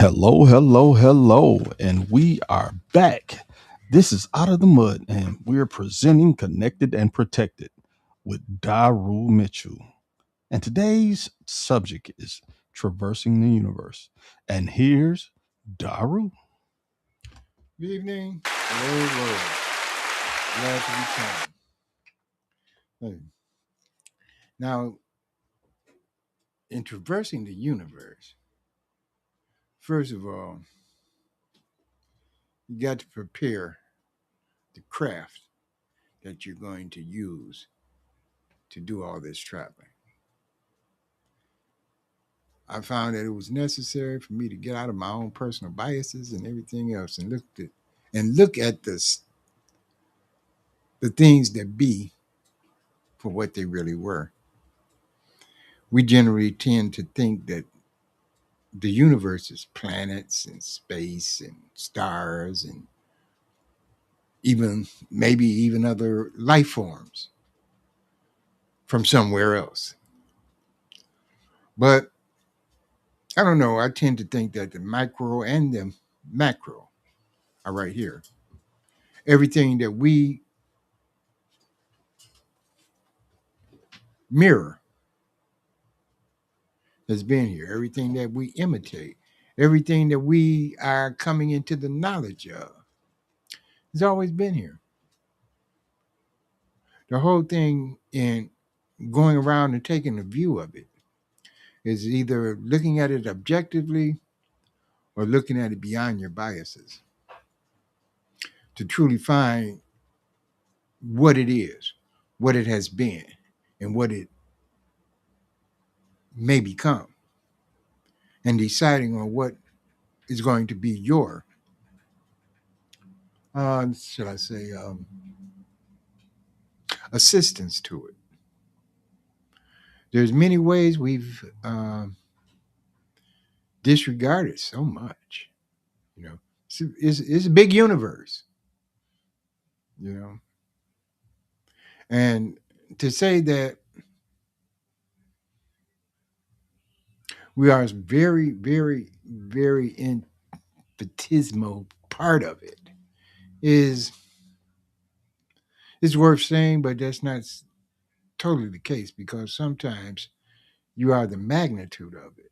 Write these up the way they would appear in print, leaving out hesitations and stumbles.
Hello, hello, hello, and we are back. This is Out of the Mud, and we're presenting Connected and Protected with Dehru Mitchell. And today's subject is traversing the universe. And here's Daru. Good evening. Hello, hello. Glad to return. Hey. Now, in traversing the universe, first of all, you got to prepare the craft that you're going to use to do all this traveling. I found that it was necessary for me to get out of my own personal biases and everything else and look at the things that be for what they really were. We generally tend to think that the universe is planets and space and stars and even maybe even other life forms from somewhere else. But I don't know. I tend to think that the micro and the macro are right here. Everything that we mirror has been here. Everything that we imitate, everything that we are coming into the knowledge of has always been here. The whole thing in going around and taking a view of it is either looking at it objectively or looking at it beyond your biases to truly find what it is, what it has been, and what it may become, and deciding on what is going to be your, should I say, assistance to it. There's many ways we've disregarded so much. You know, it's a big universe. You know, and to say that we are very, very, very infinitesimal part of it is worth saying, but that's not totally the case because sometimes you are the magnitude of it.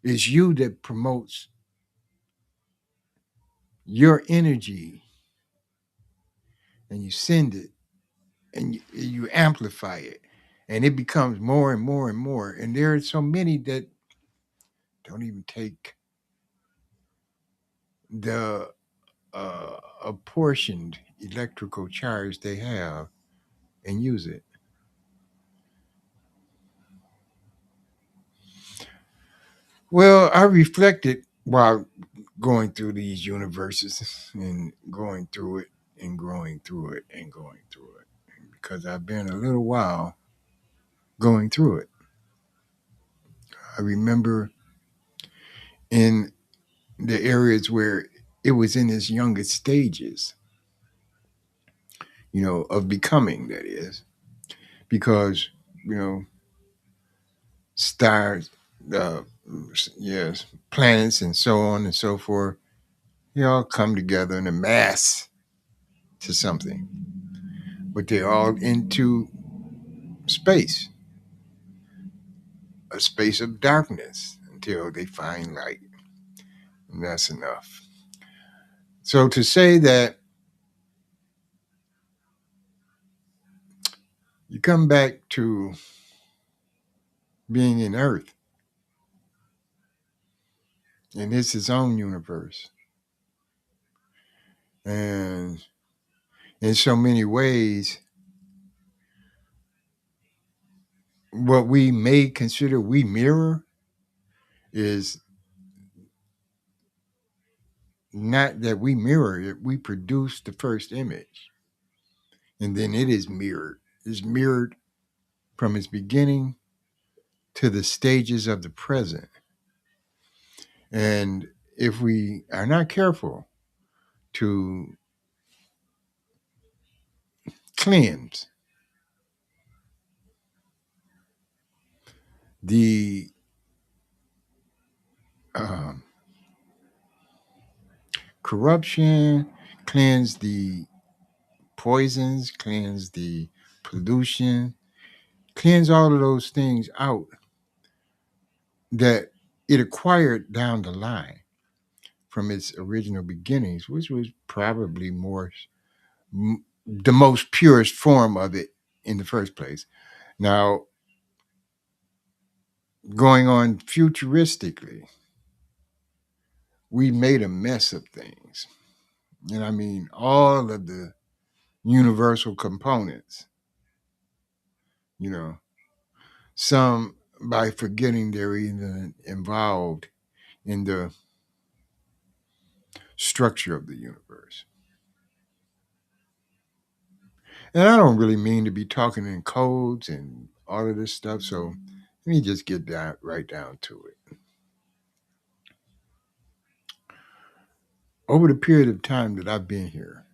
It's you that promotes your energy and you send it and you amplify it and it becomes more and more and more. And there are so many that don't even take the apportioned electrical charge they have and use it. Well, I reflected while going through these universes and going through it and growing through it and going through it because I've been a little while going through it. I remember in the areas where it was in its youngest stages, of becoming, that is, because, you know, stars, uh, yes, planets and so on and so forth, they all come together in a mass to something, but they're all into space, a space of darkness until they find light. And that's enough. So to say that you come back to being in Earth and it's its own universe, and in so many ways, what we may consider we mirror is not that we mirror it, we produce the first image, and then it is mirrored. It's mirrored from its beginning to the stages of the present. And if we are not careful to cleanse the corruption, cleanse the poisons, cleanse the pollution, cleanse all of those things out that it acquired down the line from its original beginnings, which was probably the most purest form of it in the first place. Now, going on futuristically, we made a mess of things. And I mean, all of the universal components, you know, some by forgetting they're even involved in the structure of the universe. And I don't really mean to be talking in codes and all of this stuff. So let me just get down right down to it. Over the period of time that I've been here,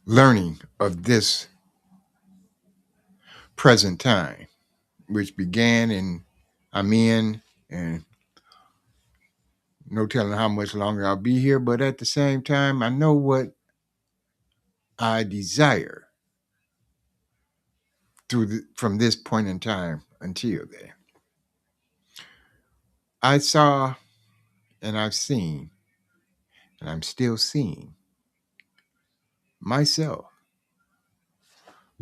learning of this present time, which began in I'm in, and no telling how much longer I'll be here, but at the same time, I know what I desire from this point in time until then. I saw and I've seen, and I'm still seeing myself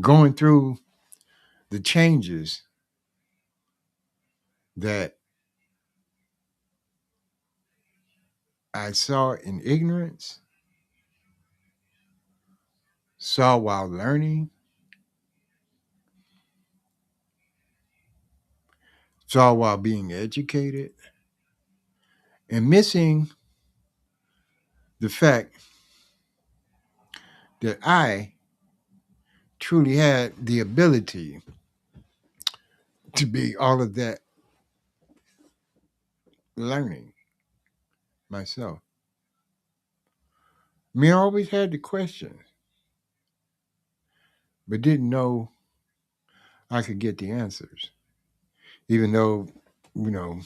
going through the changes that I saw in ignorance, saw while learning, saw while being educated, and missing the fact that I truly had the ability to be all of that learning myself. I mean, I always had the questions, but didn't know I could get the answers, even though, you know,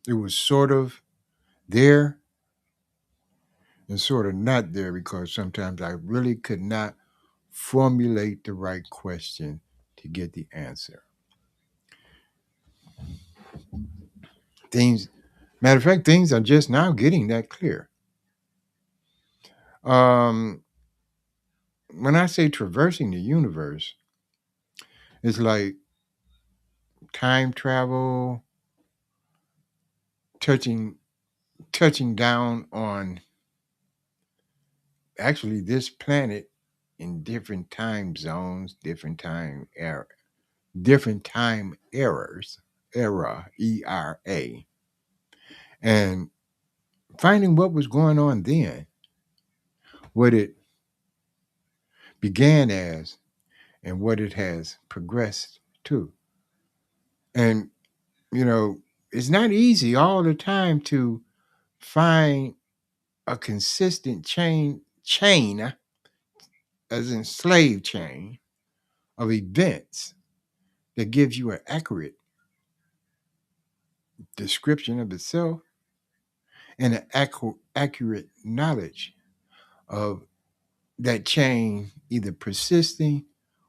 it was sort of there and sort of not there because sometimes I really could not formulate the right question to get the answer. Things, matter of fact, things are just now getting that clear. Um, when I say traversing the universe, it's like time travel, touching touching down on actually this planet in different time zones, different time eras, era, and finding what was going on then, what it began as, and what it has progressed to. And you know, it's not easy all the time to find a consistent chain as in slave chain of events that gives you an accurate description of itself and an accurate knowledge of that chain either persisting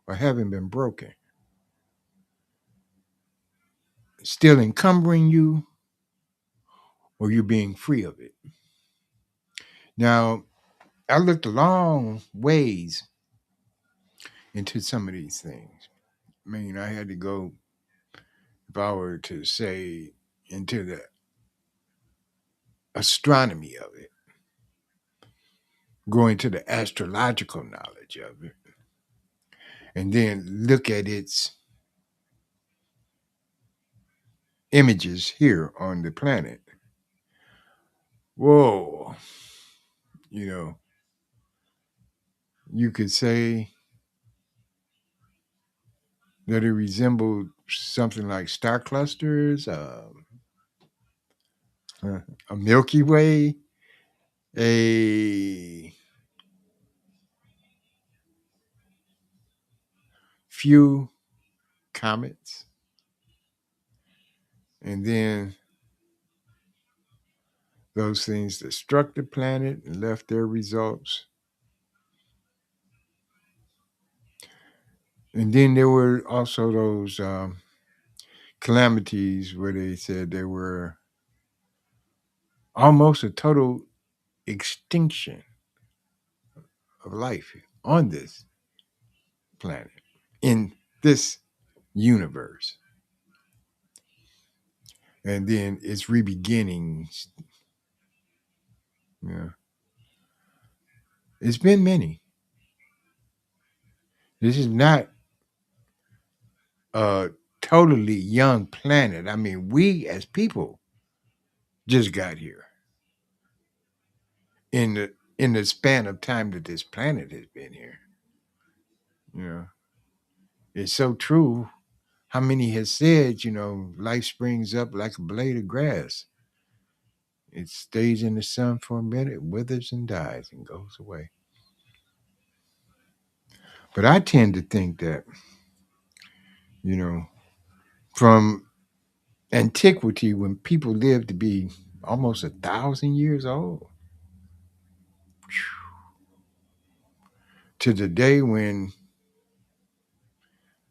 or having been broken, still encumbering you or you being free of it. Now, I looked a long ways into some of these things. I mean, I had to go, if I were to say, into the astronomy of it, go into the astrological knowledge of it, and then look at its images here on the planet. Whoa, you know, you could say that it resembled something like star clusters, a Milky Way, a few comets, And then those things that struck the planet and left their results. And then there were also those calamities where they said there were almost a total extinction of life on this planet, in this universe. And then it's re-beginnings. Yeah. It's been many. This is not a totally young planet. I mean, we as people just got here in the span of time that this planet has been here. You know, it's so true. How many has said, life springs up like a blade of grass. It stays in the sun for a minute, withers and dies and goes away. But I tend to think that, you know, from antiquity, when people lived to be almost 1,000 years old, to the day when,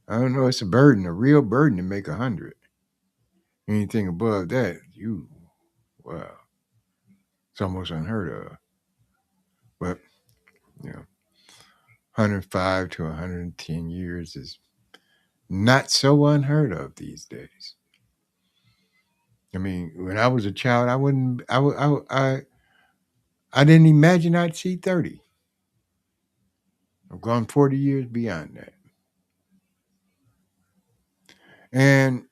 I don't know, it's a burden, a real burden to make 100. Anything above that, wow, it's almost unheard of. But, you know, 105 to 110 years is not so unheard of these days. I mean, when I was a child, I wouldn't, I didn't imagine I'd see 30. I've gone 40 years beyond that. And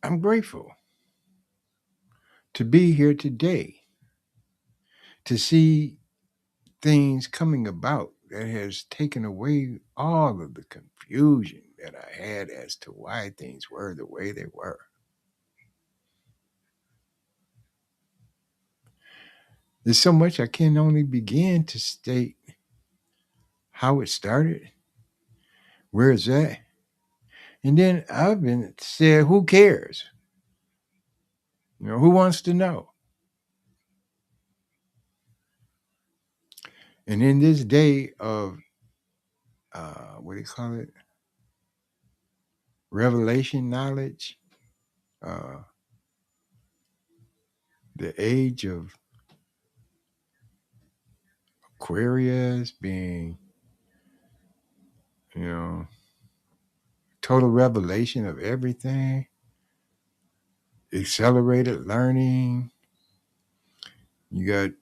I'm grateful to be here today to see things coming about that has taken away all of the confusion that I had as to why things were the way they were. There's so much I can only begin to state how it started, where it's at. And then I've been said, who cares? Who wants to know? And in this day of what do you call it? Revelation knowledge, uh, the age of Aquarius being, you know, total revelation of everything, accelerated learning. You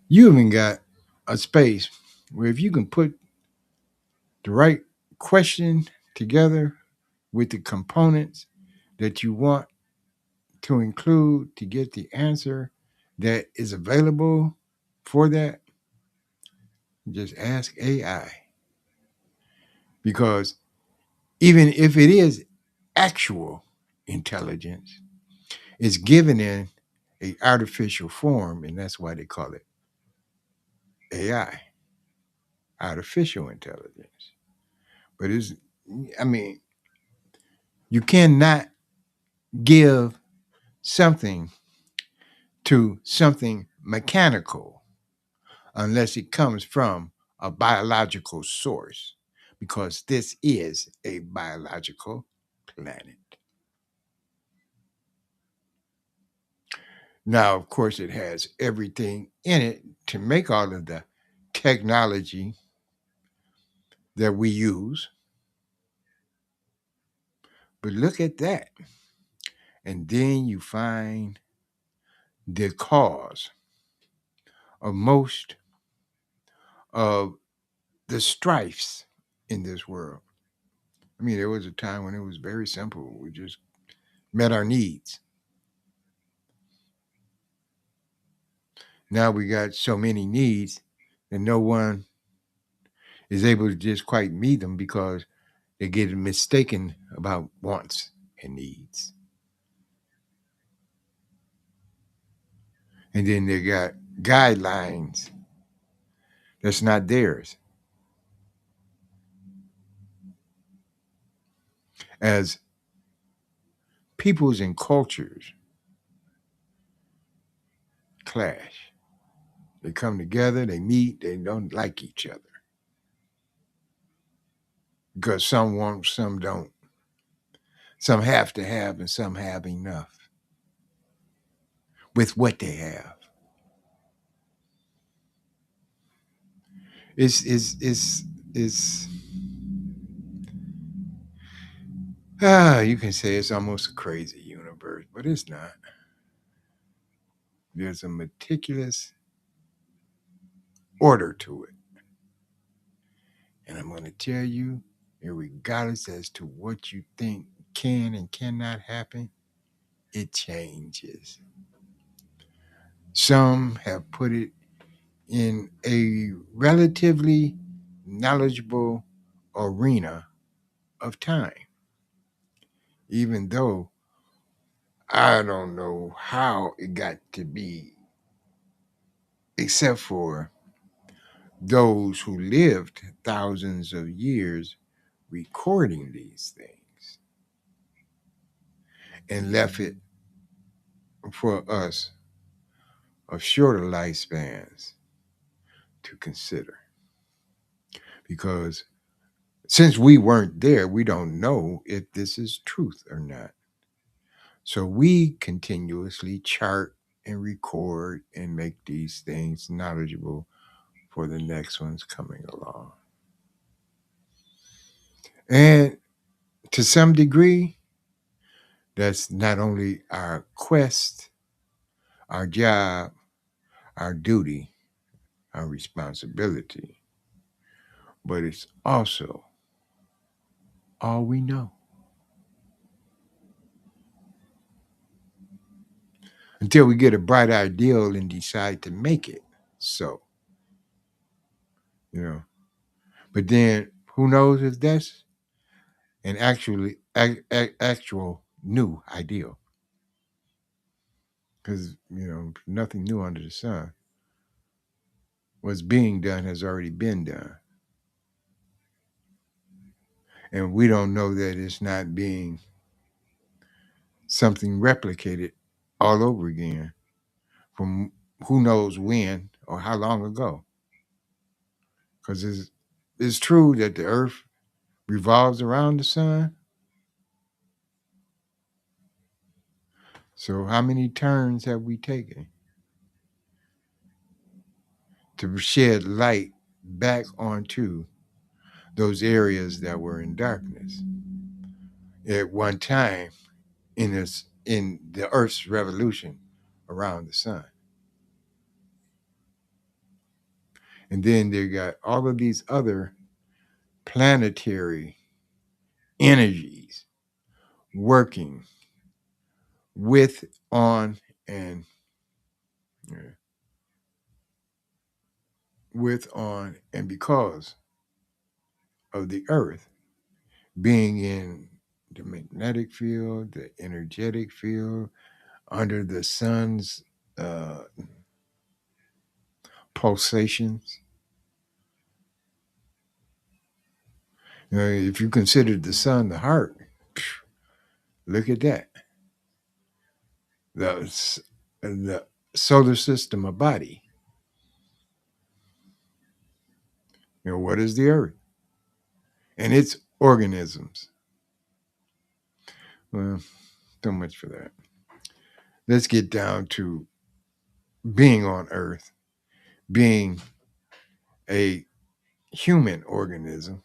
you even got a space where if you can put the right question together with the components that you want to include to get the answer that is available for that, just ask AI. Because even if it is actual intelligence, it's given in a artificial form, and that's why they call it AI, artificial intelligence. But I mean, you cannot give something to something mechanical unless it comes from a biological source, because this is a biological planet. Now, of course, it has everything in it to make all of the technology that we use. But look at that. And then you find the cause of most of the strifes in this world. I mean, there was a time when it was very simple. We just met our needs. Now we got so many needs that no one is able to just quite meet them because they get mistaken about wants and needs. And then they got guidelines that's not theirs. As peoples and cultures clash. They come together, they meet, they don't like each other because some want, some don't. Some have to have, and some have enough with what they have. It's you can say it's almost a crazy universe, but it's not. There's a meticulous order to it. And I'm going to tell you, regardless as to what you think can and cannot happen, it changes. Some have put it in a relatively knowledgeable arena of time, even though I don't know how it got to be, except for those who lived thousands of years recording these things and left it for us of shorter lifespans to consider. Because since we weren't there, we don't know if this is truth or not. So we continuously chart and record and make these things knowledgeable for the next ones coming along. And to some degree, that's not only our quest, our job, our duty, our responsibility, but it's also all we know until we get a bright ideal and decide to make it so, you know. But then who knows if that's an actual new ideal? Because nothing new under the sun. What's being done has already been done, and we don't know that it's not being something replicated all over again from who knows when or how long ago. Because it's true that the Earth revolves around the sun. So how many turns have we taken to shed light back onto those areas that were in darkness at one time in the Earth's revolution around the sun? And then they got all of these other planetary energies working with, on, and because of the Earth being in the magnetic field, the energetic field, under the sun's uh, pulsations. If you consider the sun the heart, look at that. The solar system a body. What is the Earth and its organisms? Well, so much for that. Let's get down to being on Earth, being a human organism,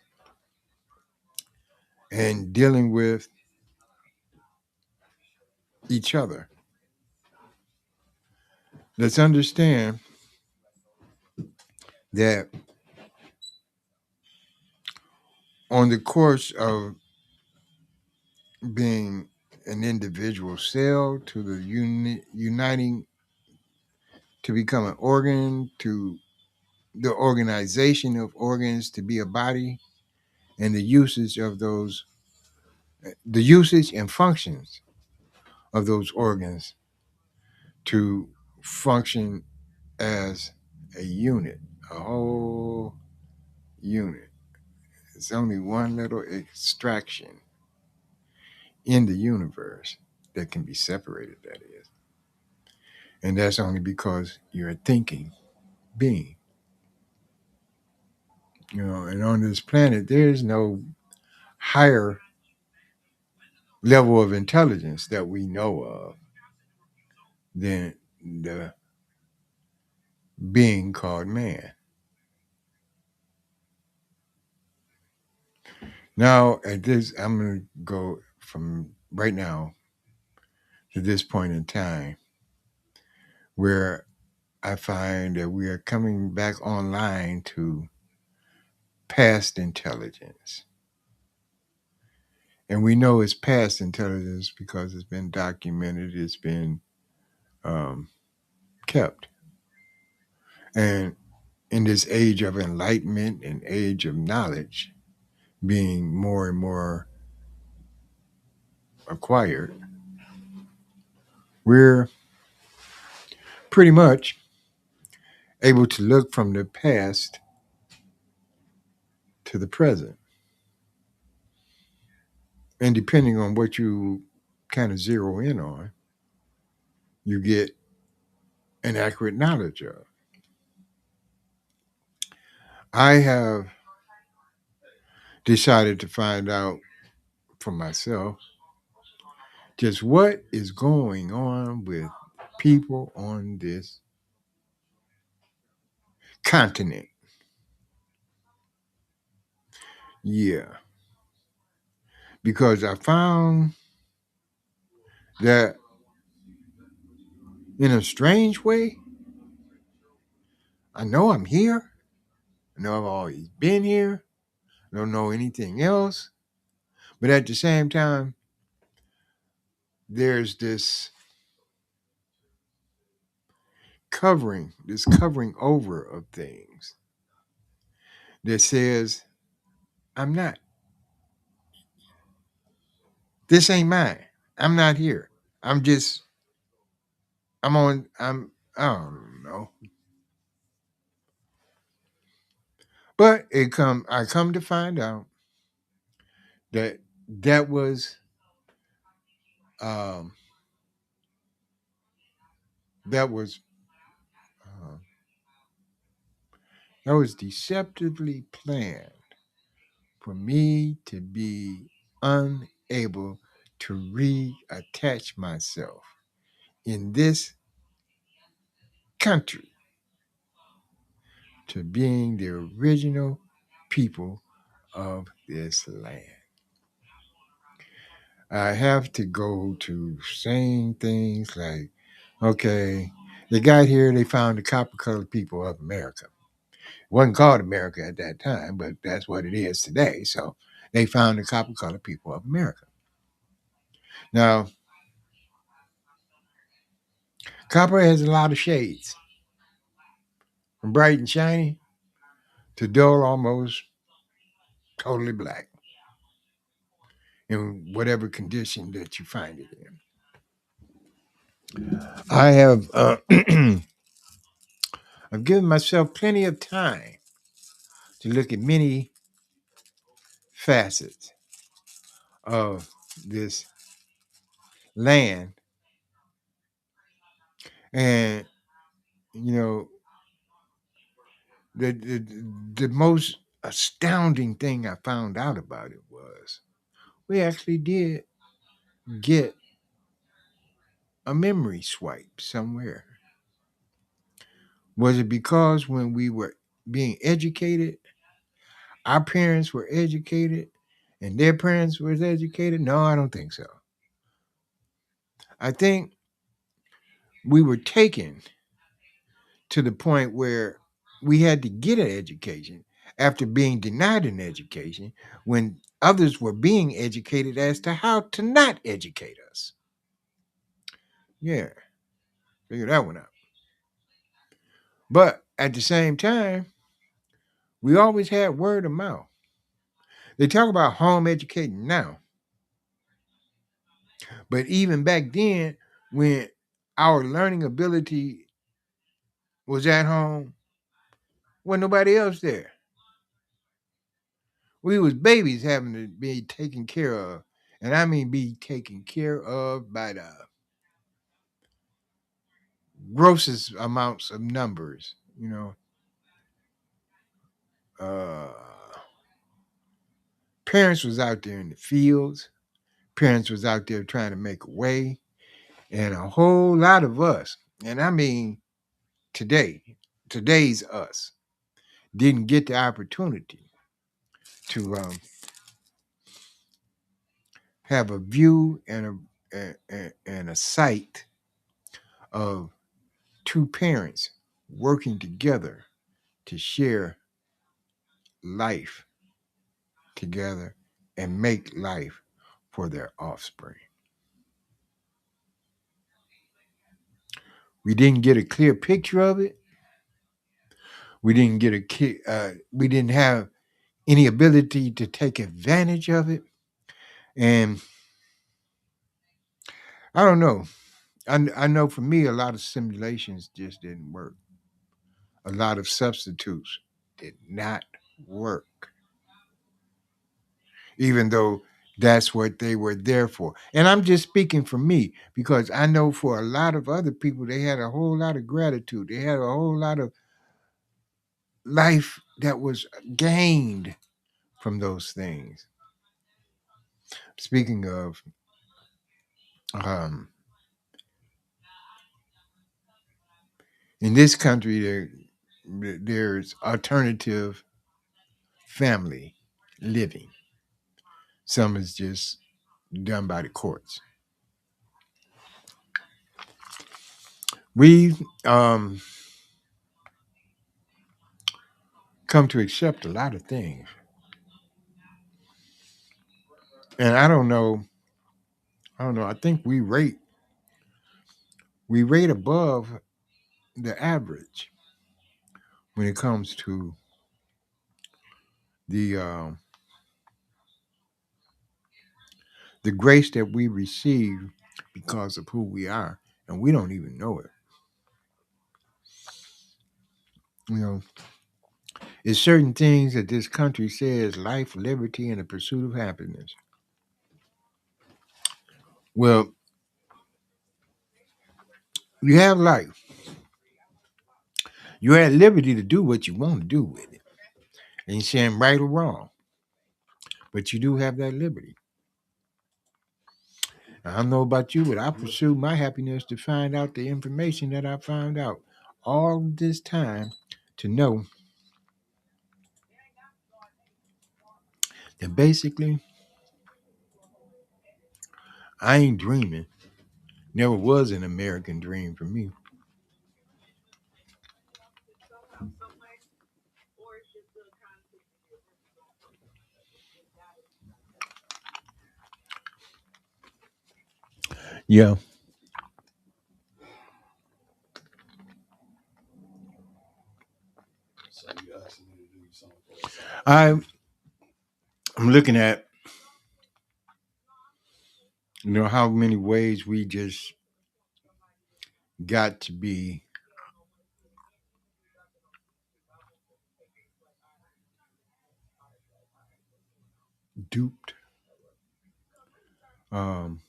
and dealing with each other. Let's understand that on the course of being an individual cell to the uniting to become an organ, to the organization of organs to be a body, and the usage and functions of those organs to function as a unit, a whole unit. It's only one little extraction in the universe. that can be separated, that is. And that's only because you're a thinking being. And on this planet, there is no higher level of intelligence that we know of than the being called man. Now, at this, I'm going to go from right now to this point in time where I find that we are coming back online to past intelligence. And we know it's past intelligence because it's been documented, it's been um, kept. And in this age of enlightenment and age of knowledge being more and more acquired, we're pretty much able to look from the past to the present. And depending on what you kind of zero in on, you get an accurate knowledge of. I have decided to find out for myself just what is going on with people on this continent. Yeah, because I found that in a strange way, I know I'm here. I know I've always been here. I don't know anything else. But at the same time, there's this covering over of things that says, I'm not. This ain't mine. I'm not here. I'm just, I don't know. But I come to find out that that was, um, that was, uh, that was deceptively planned for me to be unable to reattach myself in this country to being the original people of this land. I have to go to saying things like, okay, they got here, they found the copper colored people of America. It wasn't called America at that time, but that's what it is today. So they found the copper colored people of America. Now, copper has a lot of shades, from bright and shiny to dull, almost totally black, in whatever condition that you find it in. I have I've given myself plenty of time to look at many facets of this land, and you know the most astounding thing I found out about it was we actually did get a memory swipe somewhere. Was it because when we were being educated, our parents were educated and their parents were educated? No, I don't think so. I think we were taken to the point where we had to get an education after being denied an education when others were being educated as to how to not educate us. Yeah, figure that one out. But at the same time, we always had word of mouth. They talk about home educating now, but even back then, when our learning ability was at home, wasn't nobody else there. We was babies having to be taken care of And I mean be taken care of by the grossest amounts of numbers, Uh, parents was out there in the fields. Parents was out there trying to make a way. And a whole lot of us, and I mean today's us, didn't get the opportunity to have a view and a sight of two parents working together to share life together and make life for their offspring. We didn't get a clear picture of it. We didn't have any ability to take advantage of it. And I don't know. I know for me, a lot of simulations just didn't work. A lot of substitutes did not work, even though that's what they were there for. And I'm just speaking for me because I know for a lot of other people, they had a whole lot of gratitude. They had a whole lot of life that was gained from those things. Speaking of, um, in this country, there's alternative family living. Some is just done by the courts. We've come to accept a lot of things, and I don't know. I don't know. I think we rate above the average when it comes to the the grace that we receive because of who we are, and we don't even know it. You know, it's certain things that this country says life, liberty, and the pursuit of happiness. Well, you have life. You're at liberty to do what you want to do with it. Ain't saying right or wrong, but you do have that liberty. I don't know about you, but I pursued my happiness to find out the information that I found out all this time to know that basically I ain't dreaming. Never was an American dream for me. Yeah. So you asking me to do something. I'm looking at how many ways we just got to be duped, um,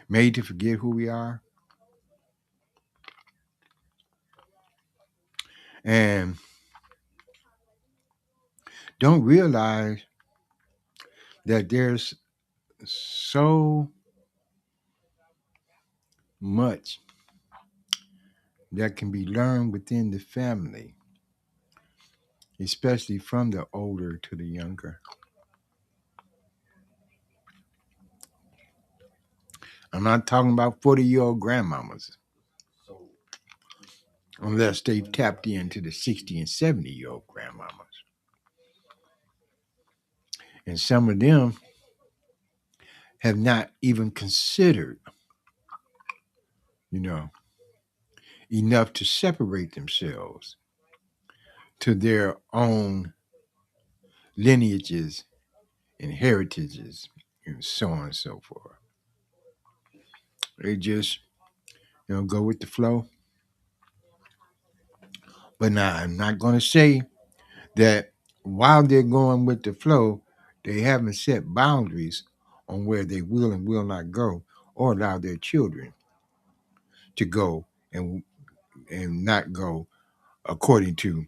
made to forget who we are, and don't realize that there's so much that can be learned within the family, especially from the older to the younger. I'm not talking about 40-year-old grandmamas, So unless they've tapped into the 60 and 70-year-old grandmamas. And some of them have not even considered, you know, enough to separate themselves to their own lineages and heritages and so on and so forth. They just, go with the flow. But now I'm not going to say that while they're going with the flow, they haven't set boundaries on where they will and will not go, or allow their children to go and not go according to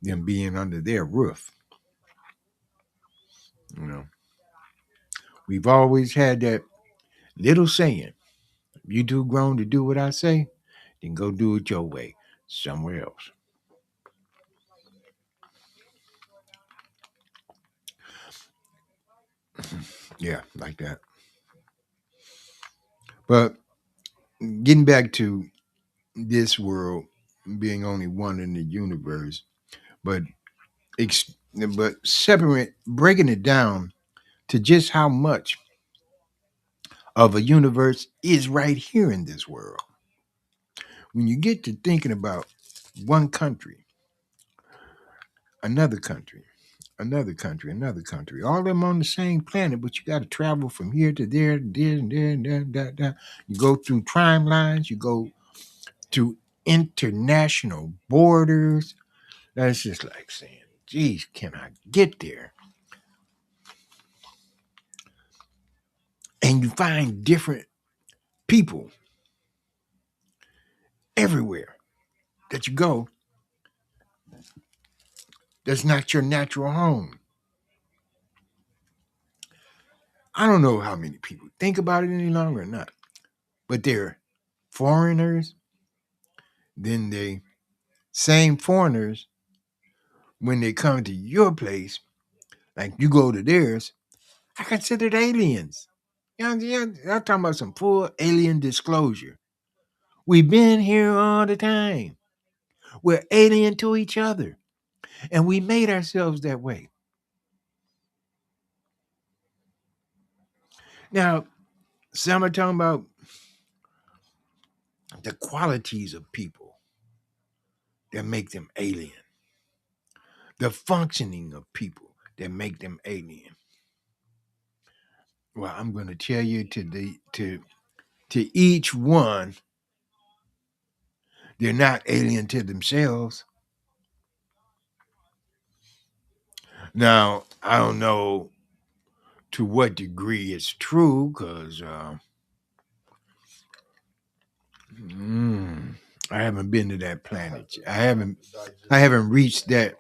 them being under their roof. You know, we've always had that little saying: "You too grown to do what I say, then go do it your way somewhere else." Yeah, like that. But getting back to this world being only one in the universe, but but separate, breaking it down to just how much of a universe is right here in this world. When you get to thinking about one country, another country, another country, another country, all of them on the same planet, but you got to travel from here to there, there, and there, and there, and there. You go through timelines, you go to international borders. That's just like saying, geez, can I get there? And you find different people everywhere that you go that's not your natural home. I don't know how many people think about it any longer or not, but they're foreigners, then they same foreigners when they come to your place, like you go to theirs, I considered aliens. I'm talking about some full alien disclosure. We've been here all the time. We're alien to each other, and we made ourselves that way. Now, some are talking about the qualities of people that make them alien, the functioning of people that make them alien. Well, I'm going to tell you to each one, they're not alien to themselves. Now, I don't know to what degree it's true because I haven't been to that planet. I haven't reached that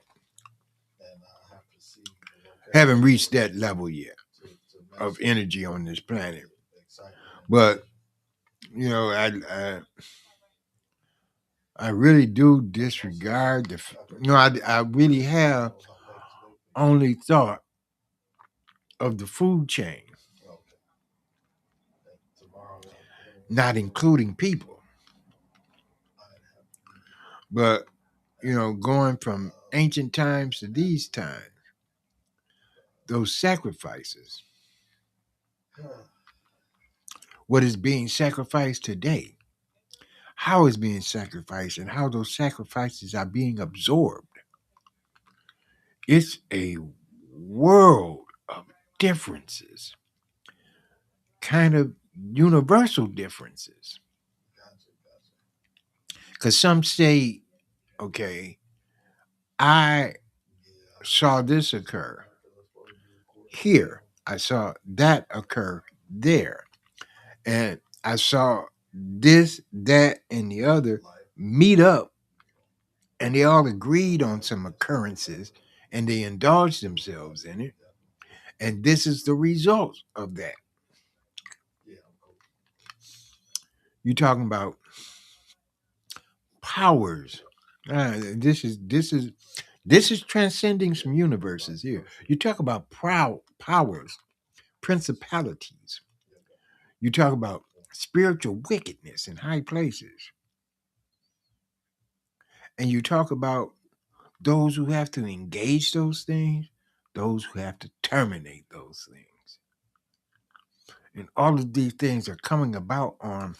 haven't reached that level yet of energy on this planet. But you know, I really do disregard I really have only thought of the food chain, not including people. But going from ancient times to these times, those sacrifices, what is being sacrificed today, how it's being sacrificed, and how those sacrifices are being absorbed. It's a world of differences, kind of universal differences. Because some say, okay, I saw this occur here, I saw that occur there, and I saw this, that, and the other meet up, and they all agreed on some occurrences and they indulged themselves in it. And this is the result of that. You're talking about powers. This is transcending some universes here. You talk about powers, principalities. You talk about spiritual wickedness in high places, and you talk about those who have to engage those things, those who have to terminate those things. And all of these things are coming about on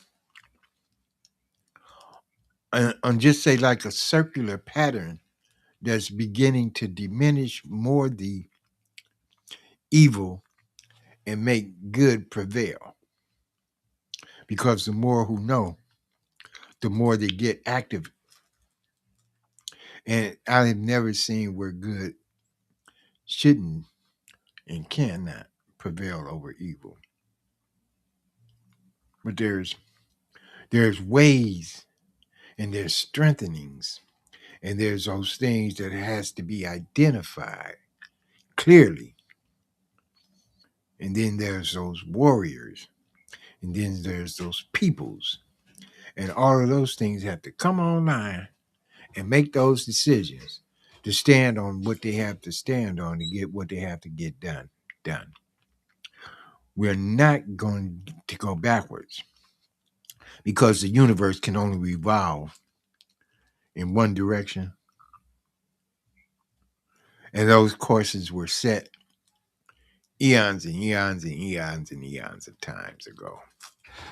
just say like a circular pattern that's beginning to diminish more the evil and make good prevail. Because the more who know, the more they get active. And I have never seen where good shouldn't and cannot prevail over evil. But there's ways and there's strengthenings and there's those things that has to be identified clearly. And then there's those warriors, and then there's those peoples, and all of those things have to come online and make those decisions to stand on what they have to stand on to get what they have to get done. We're not going to go backwards because the universe can only revolve in one direction, and those courses were set eons and eons and eons and eons of times ago.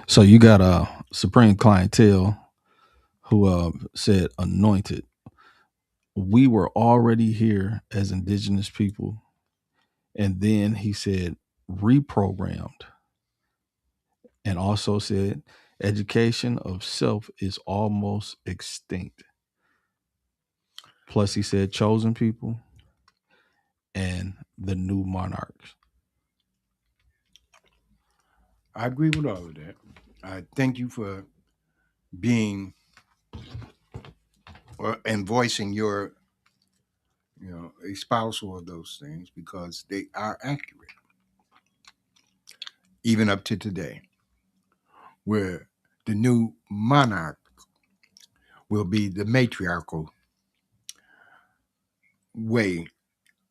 So you got a supreme clientele who said anointed. We were already here as indigenous people, and then he said reprogrammed, and also said education of self is almost extinct. Plus, he said chosen people and the new monarchs. I agree with all of that. I thank you for being and voicing your espousal of those things because they are accurate even up to today, where the new monarch will be the matriarchal way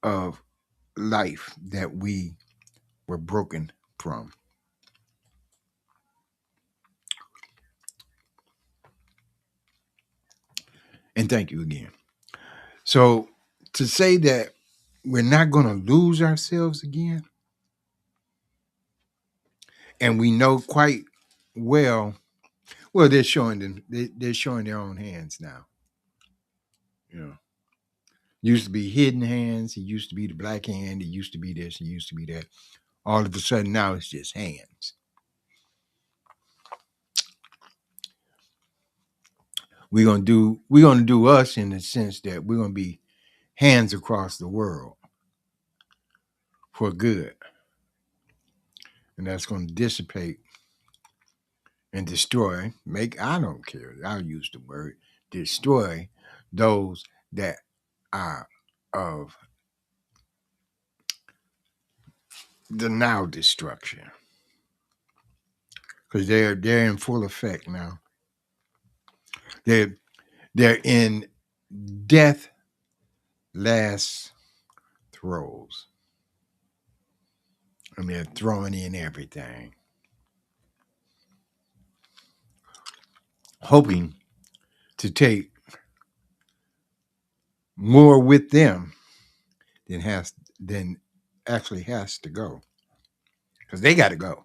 of life that we were broken from. And thank you again. So to say that we're not going to lose ourselves again, and we know quite well, well, they're showing them, they're showing their own hands now. You know, used to be hidden hands. It used to be the black hand. It used to be this. It used to be that. All of a sudden now it's just hands. We're gonna do us in the sense that we're gonna be hands across the world for good, and that's gonna dissipate and destroy. Make I don't care. I'll use the word destroy those that are of the now destruction because they're in full effect now. They're they're in death last throws. I mean, they're throwing in everything, hoping to take more with them than actually has to go because they got to go.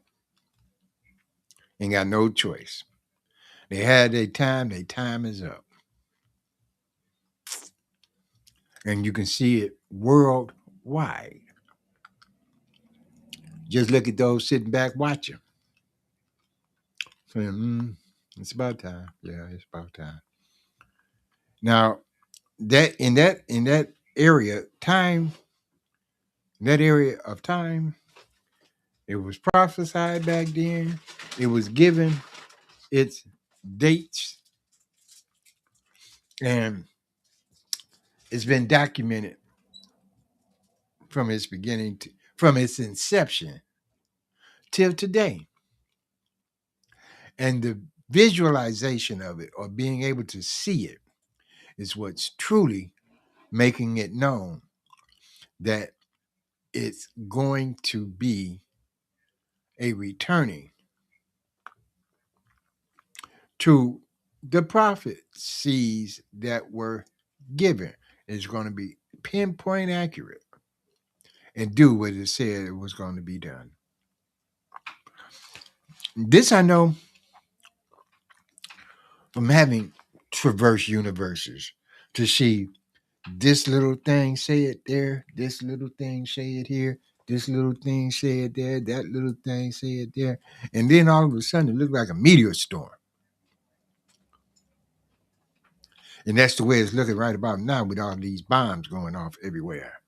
Ain't got no choice. They had their time. Their time is up, and you can see it worldwide. Just look at those sitting back watching, saying, "It's about time." Yeah, it's about time. Now that area, time, that area of time, it was prophesied back then. It was given its dates, and it's been documented from its beginning from its inception till today. And the visualization of it or being able to see it is what's truly making it known that it's going to be a returning to the prophecies that were given. It's going to be pinpoint accurate and do what it said it was going to be done. This I know from having traversed universes to see this little thing say it there, this little thing say it here, this little thing say it there, that little thing say it there. And then all of a sudden it looked like a meteor storm. And that's the way it's looking right about now with all these bombs going off everywhere,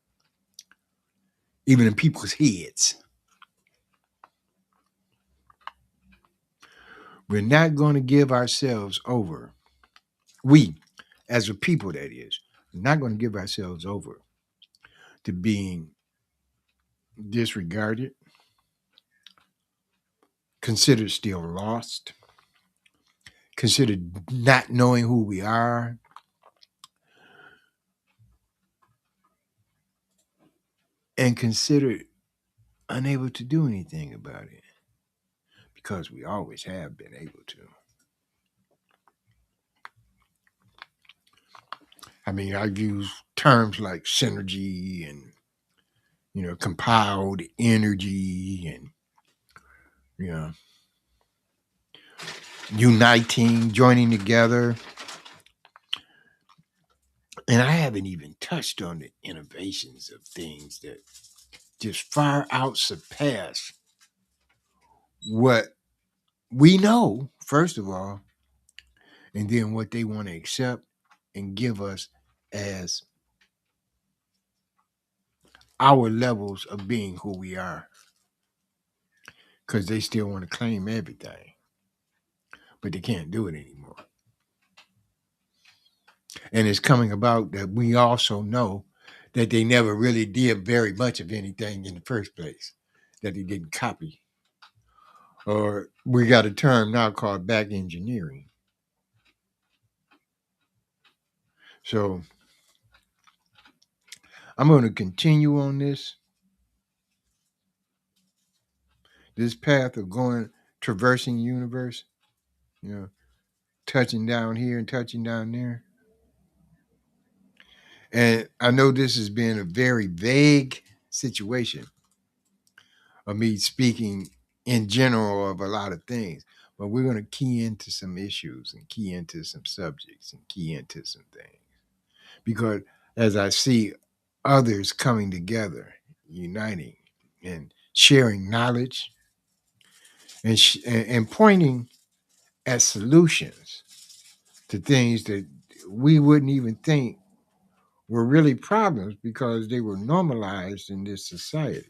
even in people's heads. We're not going to give ourselves over. We, as a people, that is, not going to give ourselves over to being disregarded, considered still lost, considered not knowing who we are, and considered unable to do anything about it because we always have been able to. I mean, I use terms like synergy and, compiled energy and, you know, uniting, joining together. And I haven't even touched on the innovations of things that just far out surpass what we know, first of all, and then what they want to accept and give us as our levels of being who we are. Because they still want to claim everything, but they can't do it anymore. And it's coming about that we also know that they never really did very much of anything in the first place, that they didn't copy. Or we got a term now called back engineering. So I'm going to continue on this path of going traversing the universe, you know, touching down here and touching down there. And I know this has been a very vague situation of me speaking in general of a lot of things, but we're going to key into some issues and key into some subjects and key into some things because as I see others coming together, uniting and sharing knowledge and pointing at solutions to things that we wouldn't even think were really problems because they were normalized in this society,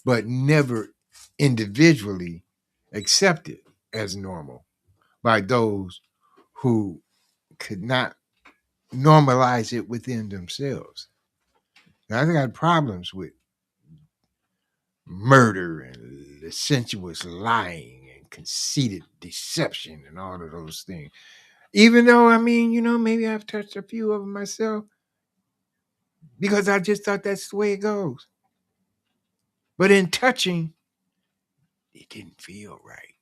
but never individually accepted as normal by those who could not normalize it within themselves. Now, I got problems with murder and licentious lying and conceited deception and all of those things. Even though, I mean, maybe I've touched a few of them myself because I just thought that's the way it goes. But in touching, it didn't feel right.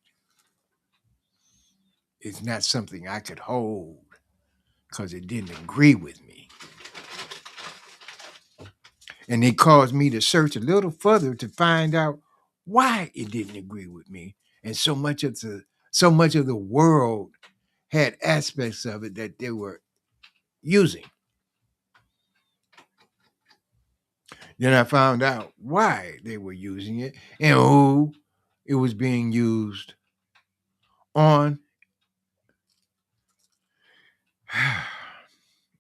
It's not something I could hold because it didn't agree with me. And it caused me to search a little further to find out why it didn't agree with me. And so much of the world had aspects of it that they were using. Then I found out why they were using it and who it was being used on.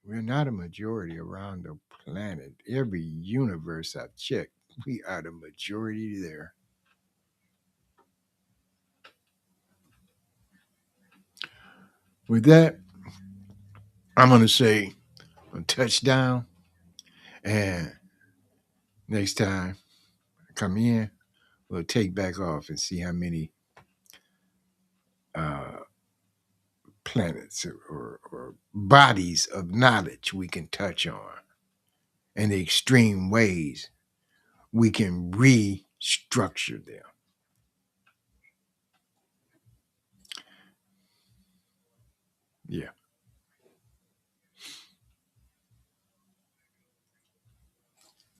We're not a majority around the planet. Every universe I've checked, we are the majority there. With that, I'm going to say a touchdown. And next time I come in, we'll take back off and see how many uh, planets or bodies of knowledge we can touch on and the extreme ways we can restructure them. Yeah.